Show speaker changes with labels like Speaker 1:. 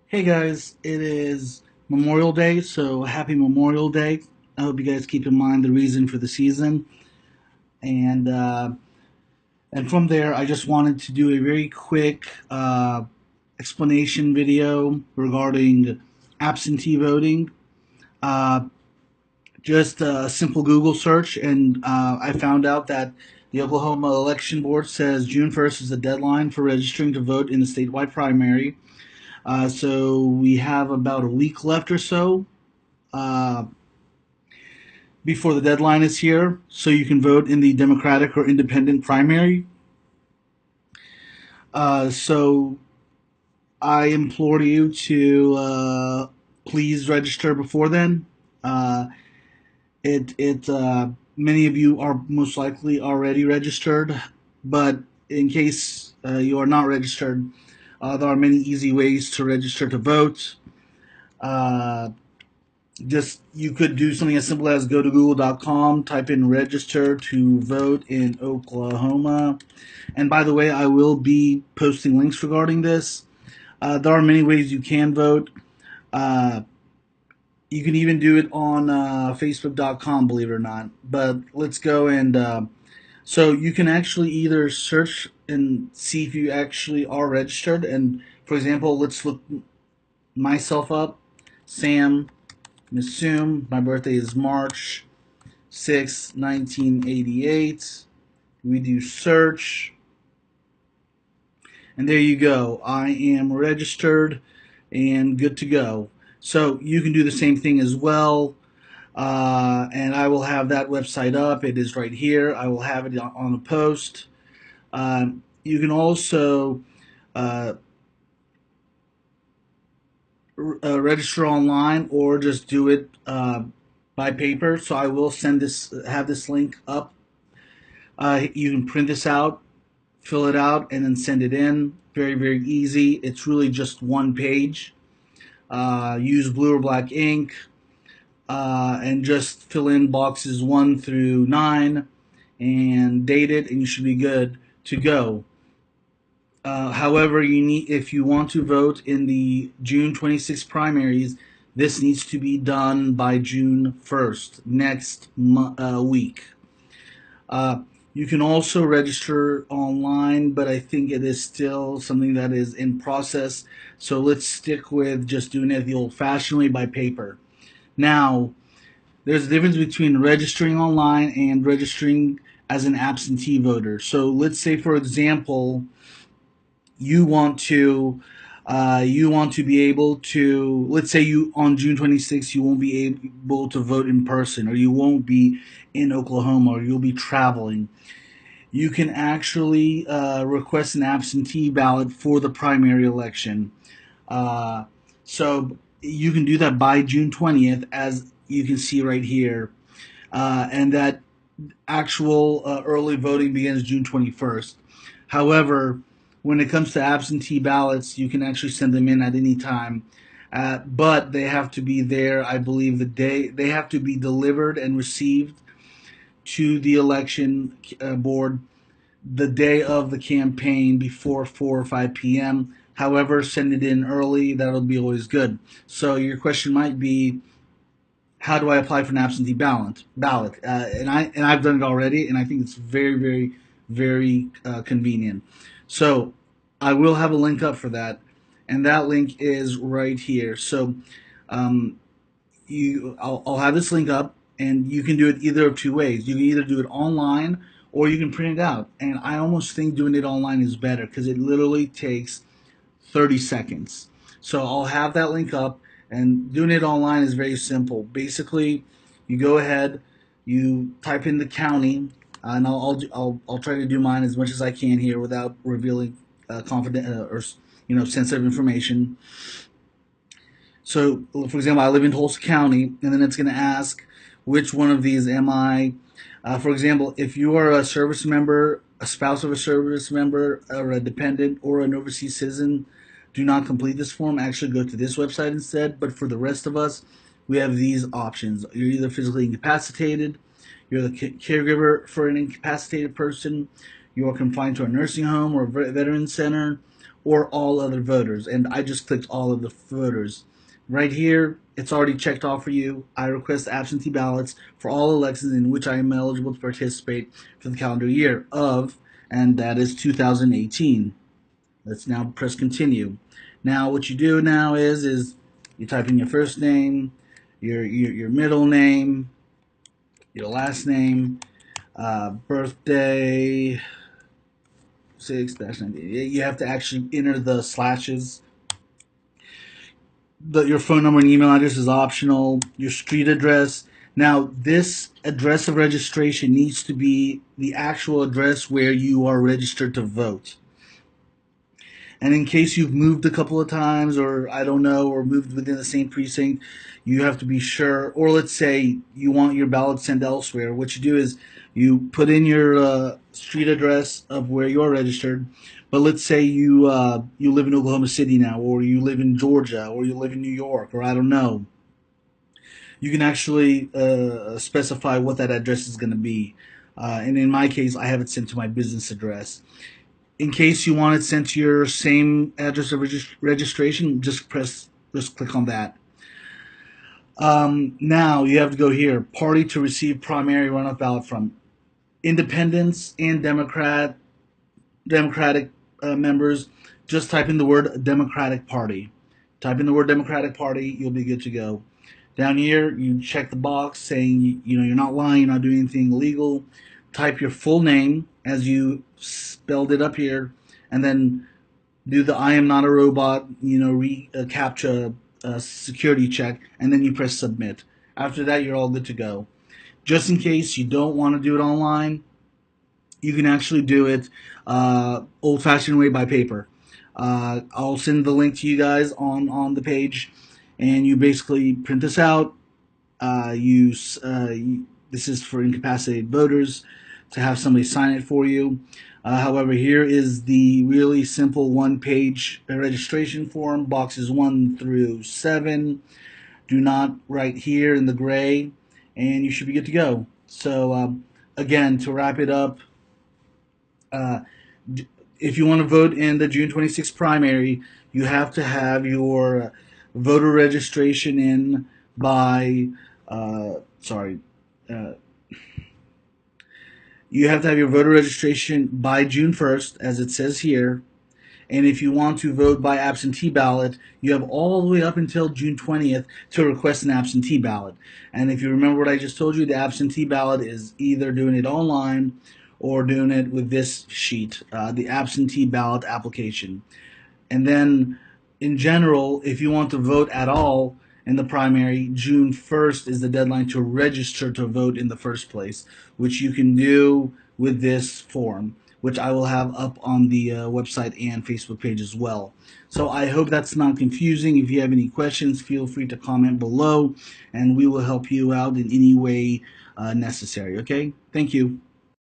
Speaker 1: Hey guys, it is Memorial Day, so happy Memorial Day. I hope you guys keep in mind the reason for the season. And uh, and from there, I just wanted to do a very quick explanation video regarding absentee voting. Uh, just a simple Google search, and I found out that the Oklahoma Election Board says June 1st is the deadline for registering to vote in the statewide primary. So we have about a week left or so uh, before the deadline is here, so you can vote in the Democratic or Independent primary. So I implore you to please register before then. Uh, many of you are most likely already registered, but in case you are not registered, there are many easy ways to register to vote. Uh, just you could do something as simple as go to google.com, type in register to vote in Oklahoma. And by the way, I will be posting links regarding this. There are many ways you can vote. Uh, you can even do it on facebook.com, believe it or not. But let's go and so you can actually either search and see if you actually are registered. And for example, let's look myself up, Sam Mis-soum. My birthday is March 6, 1988. We do search, and there you go. I am registered and good to go. So you can do the same thing as well. And I will have that website up. It is right here. I will have it on the post. You can also uh, register online or just do it by paper. So I will have this link up. You can print this out, fill it out, and then send it in. Very, very easy. It's really just one page. Use blue or black ink and just fill in boxes 1 through 9 and date it, and you should be good to go. However, if you want to vote in the June 26th primaries, this needs to be done by June 1st, next week. Uh, you can also register online, but I think it is still something that is in process. So let's stick with just doing it the old fashioned way by paper. Now, there's a difference between registering online and registering as an absentee voter. So let's say, for example, you want to be able to, let's say you on June 26th you won't be able to vote in person, or you won't be in Oklahoma, or you'll be traveling. You can actually request an absentee ballot for the primary election. Uh, so you can do that by June 20th, as you can see right here, and that actual early voting begins June 21st. However, when it comes to absentee ballots, you can actually send them in at any time. But they have to be there, I believe, the day they have to be delivered and received to the election board the day of the campaign before 4 or 5 p.m. However, send it in early. That'll be always good. So your question might be, how do I apply for an absentee ballot? I've done it already, and I think it's very, very, very convenient. So I will have a link up for that, and that link is right here. So um, I'll have this link up, and you can do it either of two ways. You can either do it online or you can print it out. And I almost think doing it online is better because it literally takes 30 seconds. So I'll have that link up, and doing it online is very simple. Basically, you go ahead, you type in the county, and I'll try to do mine as much as I can here without revealing confident or sensitive information. So, for example, I live in Tulsa County, and then it's going to ask which one of these am I. For example, if you are a service member, a spouse of a service member, or a dependent, or an overseas citizen, do not complete this form. Actually, go to this website instead. But for the rest of us, we have these options. You're either physically incapacitated, you're the caregiver for an incapacitated person, you are confined to a nursing home or a veteran center, or all other voters. And I just clicked all of the voters. Right here, it's already checked off for you. I request absentee ballots for all elections in which I am eligible to participate for the calendar year of, and that is 2018. Let's now press continue. Now, what you do now is you type in your first name, your middle name, your last name, birthday, 6-19. You have to actually enter the slashes. Your phone number and email address is optional. Your street address. Now, this address of registration needs to be the actual address where you are registered to vote. And in case you've moved a couple of times, or I don't know, or moved within the same precinct, you have to be sure. Or let's say you want your ballot sent elsewhere. What you do is you put in your street address of where you're registered. But let's say you live in Oklahoma City now, or you live in Georgia, or you live in New York, or I don't know. You can actually specify what that address is going to be. And in my case, I have it sent to my business address. In case you want it sent to your same address of registration, just click on that. Now you have to go here, party to receive primary runoff ballot from. Independents and Democratic members, just type in the word Democratic Party. Type in the word Democratic Party, you'll be good to go. Down here, you check the box saying you're not lying, you're not doing anything illegal. Type your full name as you spelled it up here, and then do the I am not a robot, captcha security check, and then you press submit. After that, you're all good to go. Just in case you don't want to do it online, you can actually do it old-fashioned way by paper. I'll send the link to you guys on the page, and you basically print this out. This is for incapacitated voters to have somebody sign it for you. However, here is the really simple one-page registration form, boxes 1 through 7. Do not write here in the gray, and you should be good to go. So, again, to wrap it up, if you want to vote in the June 26th primary, you have to have your voter registration in by, you have to have your voter registration by June 1st, as it says here. And if you want to vote by absentee ballot, you have all the way up until June 20th to request an absentee ballot. And if you remember what I just told you, the absentee ballot is either doing it online or doing it with this sheet, the absentee ballot application. And then, in general, if you want to vote at all in the primary, June 1st is the deadline to register to vote in the first place, which you can do with this form, which I will have up on the website and Facebook page as well. So I hope that's not confusing. If you have any questions, feel free to comment below, and we will help you out in any way necessary. Okay? Thank you.